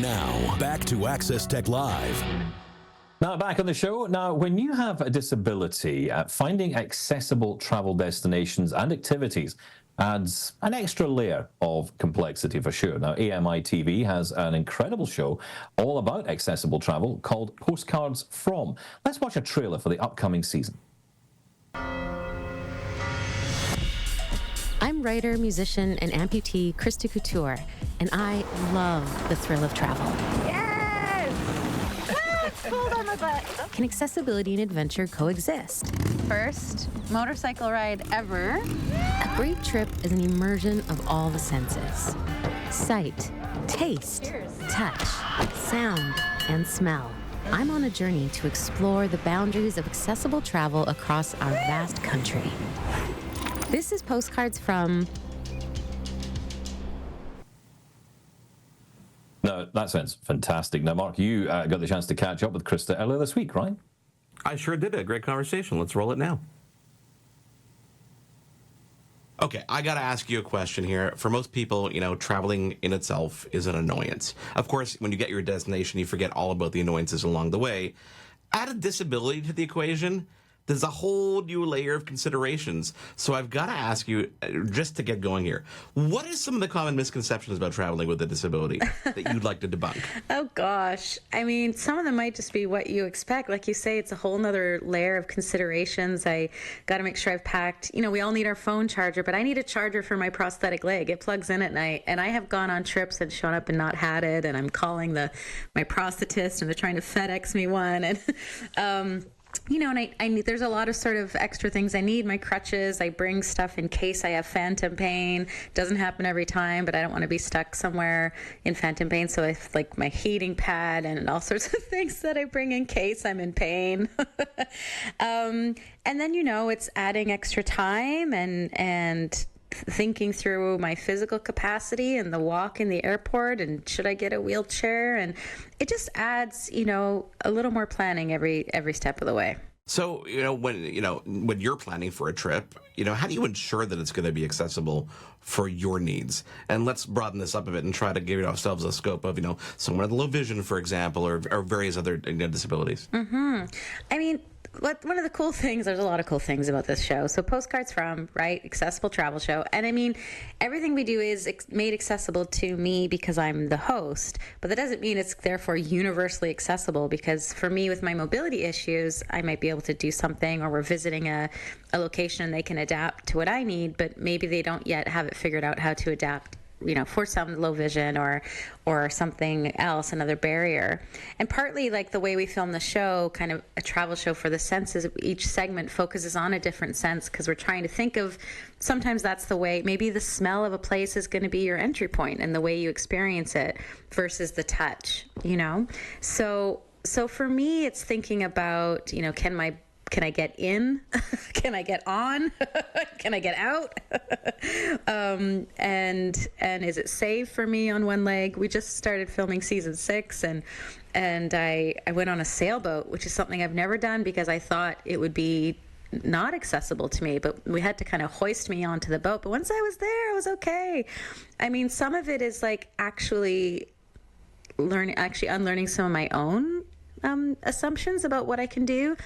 Now, back to Access Tech Live. Now, back on the show. Now, when you have a disability, finding accessible travel destinations and activities adds an extra layer of complexity for sure. Now, AMI TV has an incredible show all about accessible travel called Postcards From. Let's watch a trailer for the upcoming season. I'm writer, musician, and amputee Christa Couture, and I love the thrill of travel. Yes! Hold on my butt. Can accessibility and adventure coexist? First motorcycle ride ever. A great trip is an immersion of all the senses. Sight, taste, touch, sound, and smell. I'm on a journey to explore the boundaries of accessible travel across our vast country. This is Postcards From. Now, that sounds fantastic. Now, Mark, you got the chance to catch up with Krista earlier this week, right? I sure did. A great conversation. Let's roll it now. Okay, I got to ask you a question here. For most people, traveling in itself is an annoyance. Of course, when you get your destination, you forget all about the annoyances along the way. Add a disability to the equation, there's a whole new layer of considerations. So I've got to ask you, just to get going here, what are some of the common misconceptions about traveling with a disability that you'd like to debunk? Oh, gosh. I mean, some of them might just be what you expect. Like you say, it's a whole nother layer of considerations. I got to make sure I've packed, we all need our phone charger, but I need a charger for my prosthetic leg. It plugs in at night. And I have gone on trips and shown up and not had it. And I'm calling my prosthetist and they're trying to FedEx me one. And, and there's a lot of sort of extra things I need. My crutches, I bring stuff in case I have phantom pain. Doesn't happen every time, but I don't want to be stuck somewhere in phantom pain. So I have like my heating pad and all sorts of things that I bring in case I'm in pain. And then, it's adding extra time and thinking through my physical capacity and the walk in the airport and should I get a wheelchair, and it just adds a little more planning every step of the way. So when you're planning for a trip, how do you ensure that it's going to be accessible for your needs? And let's broaden this up a bit and try to give ourselves a scope of someone with low vision, for example, or various other disabilities. I mean, one of the cool things, there's a lot of cool things about this show. So Postcards From, right? Accessible travel show. And I mean, everything we do is made accessible to me because I'm the host, but that doesn't mean it's therefore universally accessible, because for me with my mobility issues, I might be able to do something, or we're visiting a location and they can adapt to what I need, but maybe they don't yet have it figured out how to adapt for some low vision or something else, another barrier. And partly like the way we film the show, kind of a travel show for the senses, each segment focuses on a different sense because we're trying to think of, sometimes that's the way, maybe the smell of a place is going to be your entry point and the way you experience it versus the touch, So for me, it's thinking about, can I get in? Can I get on? Can I get out? And is it safe for me on one leg? We just started filming season 6, and I went on a sailboat, which is something I've never done because I thought it would be not accessible to me, but we had to kind of hoist me onto the boat. But once I was there, I was okay. I mean, some of it is like actually unlearning some of my own assumptions about what I can do.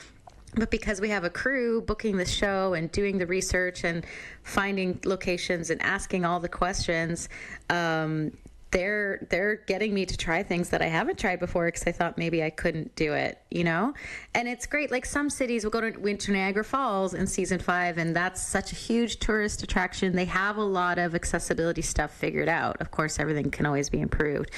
But because we have a crew booking the show and doing the research and finding locations and asking all the questions, they're getting me to try things that I haven't tried before because I thought maybe I couldn't do it, And it's great. Like some cities, we'll go to Niagara Falls in season 5, and that's such a huge tourist attraction. They have a lot of accessibility stuff figured out. Of course, everything can always be improved.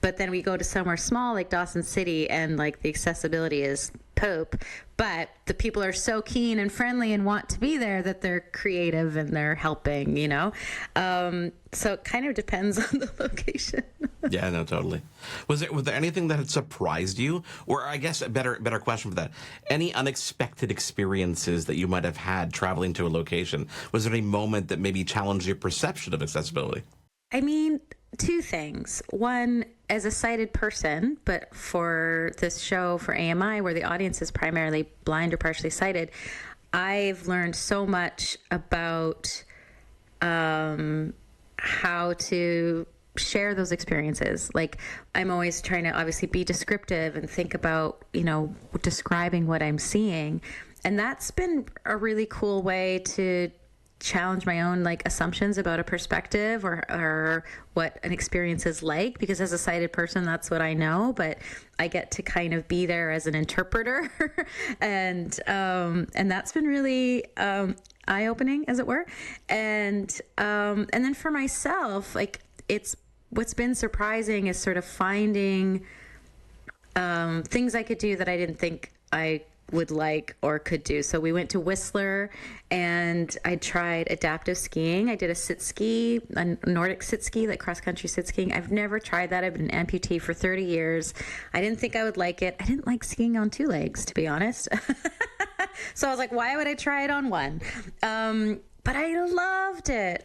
But then we go to somewhere small like Dawson City, and like the accessibility is poop, but the people are so keen and friendly and want to be there that they're creative and they're helping, so it kind of depends on the location. Yeah, no, totally. Was there anything that had surprised you, or I guess a better question for that, any unexpected experiences that you might have had traveling to a location? Was there any moment that maybe challenged your perception of accessibility? I mean, 2 things. One, as a sighted person, but for this show for AMI, where the audience is primarily blind or partially sighted, I've learned so much about how to share those experiences. Like, I'm always trying to obviously be descriptive and think about, describing what I'm seeing. And that's been a really cool way to challenge my own assumptions about a perspective or what an experience is like, because as a sighted person, that's what I know, but I get to kind of be there as an interpreter. and that's been really eye-opening, as it were. And then for myself, it's what's been surprising is sort of finding things I could do that I didn't think I would like or could do. So we went to Whistler and I tried adaptive skiing. I did a Nordic sit ski, like cross-country sit skiing. I've never tried that. I've been an amputee for 30 years. I didn't think I would like it. I didn't like skiing on two legs, to be honest. So I was like, why would I try it on one? But I loved it.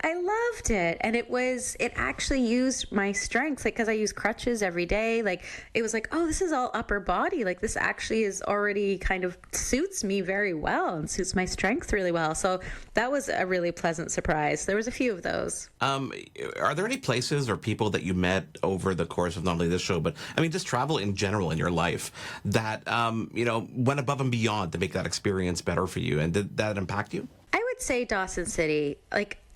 And it actually used my strengths, because I use crutches every day. It was oh, this is all upper body. This actually is already kind of suits me very well and suits my strength really well. So that was a really pleasant surprise. There was a few of those. Are there any places or people that you met over the course of not only this show, but just travel in general in your life that, went above and beyond to make that experience better for you? And did that impact you? I would say Dawson City.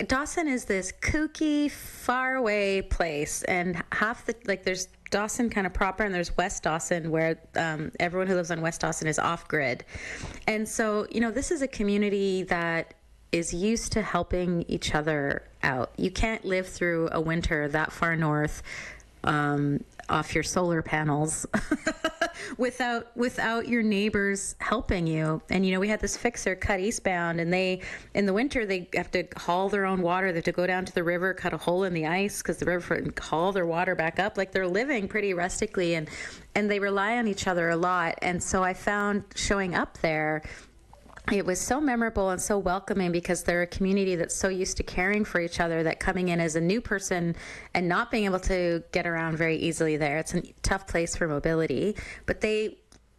Dawson is this kooky, faraway place, and there's Dawson kind of proper, and there's West Dawson, where everyone who lives on West Dawson is off grid. And so, this is a community that is used to helping each other out. You can't live through a winter that far north off your solar panels without your neighbors helping you. And we had this fixer cut eastbound, and in the winter they have to haul their own water. They have to go down to the river, cut a hole in the ice because the river, and haul their water back up. They're living pretty rustically, and they rely on each other a lot. And so I found showing up there, it was so memorable and so welcoming, because they're a community that's so used to caring for each other that coming in as a new person and not being able to get around very easily there, it's a tough place for mobility, but they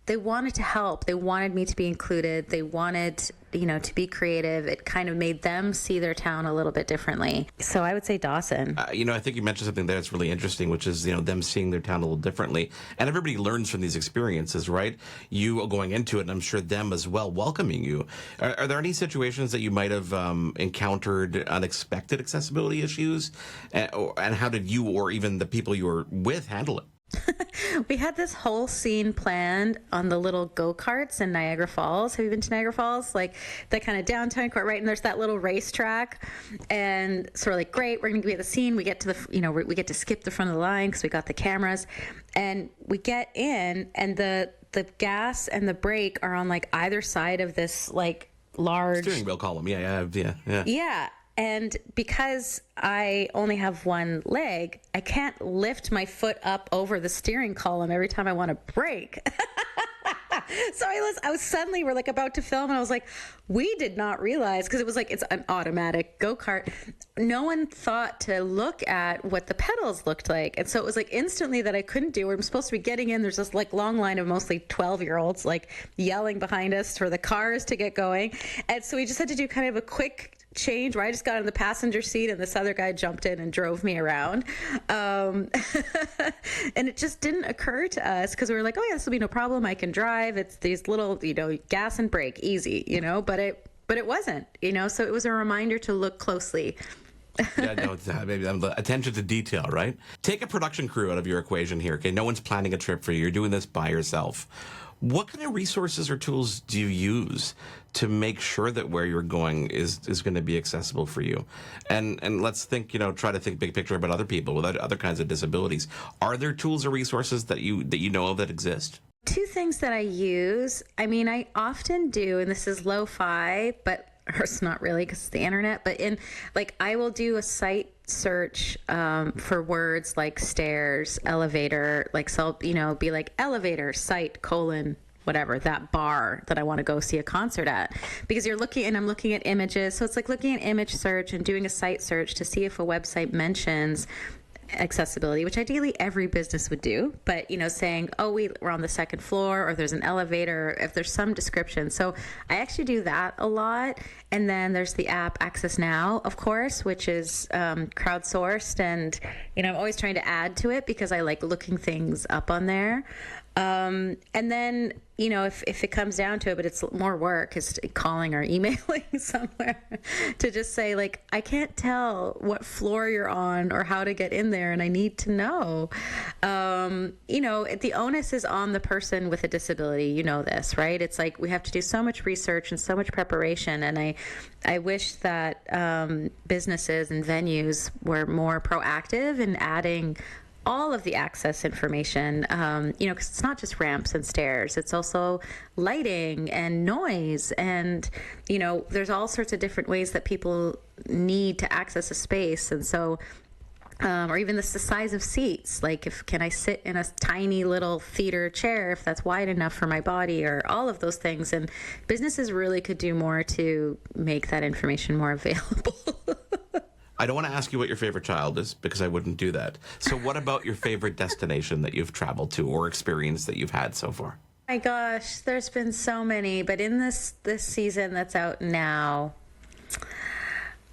wanted to help. They wanted me to be included. They wanted, to be creative. It kind of made them see their town a little bit differently. So I would say Dawson. I think you mentioned something there that's really interesting, which is, them seeing their town a little differently. And everybody learns from these experiences, right? You going into it, and I'm sure them as well, welcoming you. Are there any situations that you might have encountered unexpected accessibility issues? And how did you, or even the people you were with, handle it? We had this whole scene planned on the little go-karts in Niagara Falls. Have you been to Niagara Falls? That kind of downtown court, right? And there's that little racetrack. And so we're great, we're going to be at the scene. We get to we get to skip the front of the line because we got the cameras. And we get in, and the gas and the brake are on either side of this large steering wheel column. Yeah. Yeah. And because I only have one leg, I can't lift my foot up over the steering column every time I want to brake. So I was suddenly, we're about to film, and I was we did not realize, because it was it's an automatic go-kart. No one thought to look at what the pedals looked like. And so it was instantly that I couldn't do. I'm supposed to be getting in. There's this long line of mostly 12-year-olds yelling behind us for the cars to get going. And so we just had to do kind of a quick change where I just got in the passenger seat, and this other guy jumped in and drove me around. And it just didn't occur to us, because we were oh yeah, this will be no problem. I can drive. It's these little, gas and brake, easy, but it wasn't, so it was a reminder to look closely. Yeah, no, it's maybe attention to detail, right? Take a production crew out of your equation here. Okay, no one's planning a trip for you. You're doing this by yourself. What kind of resources or tools do you use to make sure that where you're going is going to be accessible for you? And let's think, try to think big picture about other people with other kinds of disabilities. Are there tools or resources that you know of that exist? Two things that I use. I often do, and this is lo-fi, but it's not really because it's the internet, but I will do a site search for words like stairs, elevator, so I'll be elevator, site, whatever, that bar that I want to go see a concert at, because you're looking, and I'm looking at images. So it's looking at image search and doing a site search to see if a website mentions accessibility, which ideally every business would do, but saying, oh, we're on the second floor, or there's an elevator, if there's some description. So I actually do that a lot. And then there's the app Access Now, of course, which is crowdsourced, and I'm always trying to add to it because I like looking things up on there. And then, if it comes down to it, but it's more work, is calling or emailing somewhere to just say, like, I can't tell what floor you're on or how to get in there, and I need to know. The onus is on the person with a disability. You know this, right? It's like we have to do so much research and so much preparation, and I wish that businesses and venues were more proactive in adding all of the access information, because it's not just ramps and stairs, it's also lighting and noise, and there's all sorts of different ways that people need to access a space. And so or even the size of seats, like can I sit in a tiny little theater chair if that's wide enough for my body, or all of those things. And businesses really could do more to make that information more available. I don't want to ask you what your favorite child is, because I wouldn't do that. So what about your favorite destination that you've traveled to or experience that you've had so far? My gosh, there's been so many, but in this season that's out now,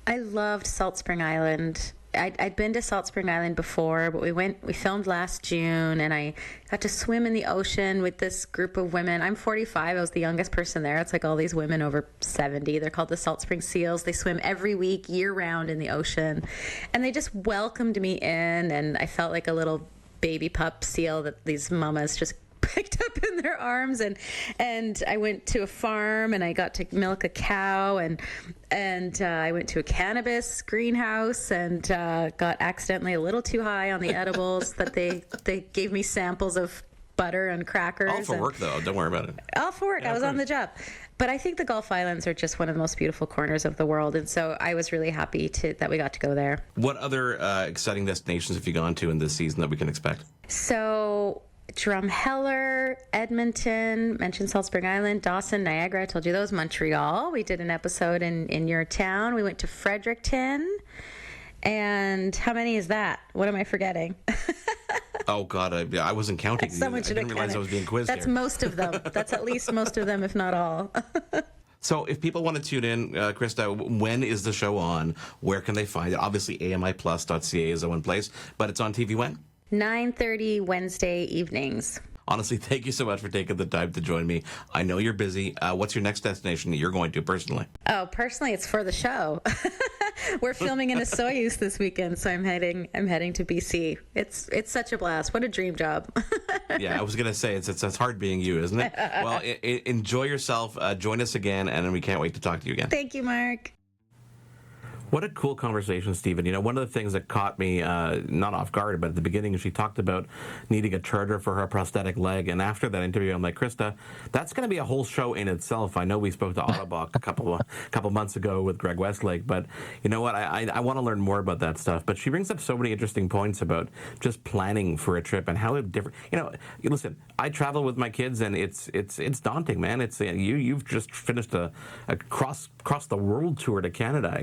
I loved Salt Spring Island. I'd been to Salt Spring Island before, but we filmed last June, and I got to swim in the ocean with this group of women. I'm 45. I was the youngest person there. It's like all these women over 70. They're called the Salt Spring Seals. They swim every week, year-round in the ocean. And they just welcomed me in, and I felt like a little baby pup seal that these mamas just picked up in their arms. And I went to a farm, and I got to milk a cow, and I went to a cannabis greenhouse, and got accidentally a little too high on the edibles that they gave me samples of butter and crackers. All for work, though. Don't worry about it. All for work. I was on the job. But I think the Gulf Islands are just one of the most beautiful corners of the world, and so I was really happy that we got to go there. What other exciting destinations have you gone to in this season that we can expect? So Drumheller, Edmonton, mentioned Salt Spring Island, Dawson, Niagara, I told you those, Montreal. We did an episode in your town. We went to Fredericton. And how many is that? What am I forgetting? Oh, God, I wasn't counting. So much I didn't realize I was being quizzed. That's here. Most of them. That's at least most of them, if not all. So if people want to tune in, Krista, when is the show on? Where can they find it? Obviously, AMIplus.ca is the one place, but it's on TV when? 9:30 Wednesday evenings. Honestly, thank you so much for taking the time to join me. I know you're busy. What's your next destination that you're going to personally? Oh, personally, it's for the show. We're filming in a Soyuz this weekend, so I'm heading to BC. It's such a blast. What a dream job. Yeah, I was going to say, it's hard being you, isn't it? Well, enjoy yourself. Join us again, and we can't wait to talk to you again. Thank you, Mark. What a cool conversation, Stephen. You know, one of the things that caught me, not off guard, but at the beginning, she talked about needing a charter for her prosthetic leg. And after that interview, I'm like, Krista, that's going to be a whole show in itself. I know we spoke to Ottobock a couple months ago with Greg Westlake, but you know what? I want to learn more about that stuff. But she brings up so many interesting points about just planning for a trip and how it different. You know, listen, I travel with my kids, and it's daunting, man. It's you've just finished a cross the world tour to Canada.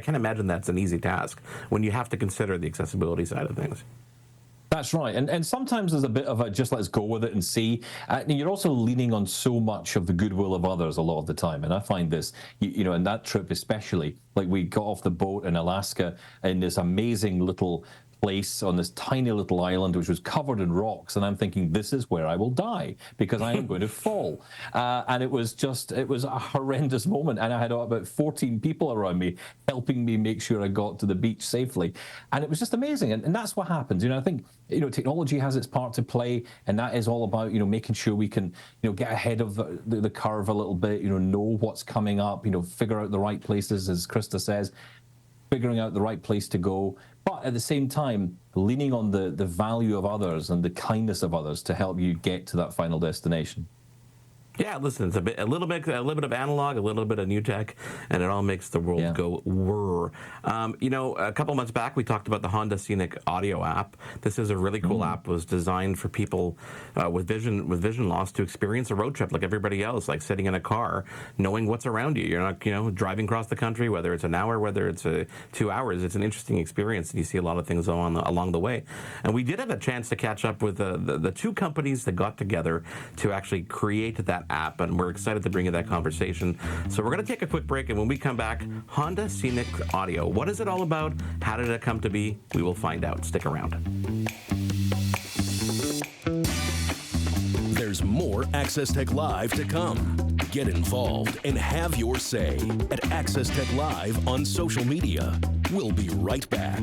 I can't imagine that's an easy task when you have to consider the accessibility side of things. That's right. And sometimes there's a bit of a just let's go with it and see. And you're also leaning on so much of the goodwill of others a lot of the time. And I find this, you know, in that trip especially, like we got off the boat in Alaska in this amazing little place on this tiny little island which was covered in rocks, and I'm thinking, this is where I will die because I am going to fall. And it was a horrendous moment, and I had about 14 people around me helping me make sure I got to the beach safely, and it was just amazing. And that's what happens. You know, I think, you know, technology has its part to play, and that is all about, you know, making sure we can, you know, get ahead of the curve a little bit, you know what's coming up, you know, figure out the right places, as Krista says, figuring out the right place to go, but at the same time, leaning on the value of others and the kindness of others to help you get to that final destination. Yeah, listen, it's a little bit of analog, a little bit of new tech, and it all makes the world go whir. A couple months back, we talked about the Honda Scenic Audio app. This is a really cool app. It was designed for people with vision loss to experience a road trip like everybody else, like sitting in a car, knowing what's around you. You're not, driving across the country, whether it's an hour, whether it's 2 hours. It's an interesting experience, and you see a lot of things along the way. And we did have a chance to catch up with the two companies that got together to actually create that app, and we're excited to bring you that conversation. So we're going to take a quick break, and when we come back, Honda Scenic Audio. What is it all about? How did it come to be? We will find out. Stick around. There's more Access Tech Live to come. Get involved and have your say at Access Tech Live on social media. We'll be right back.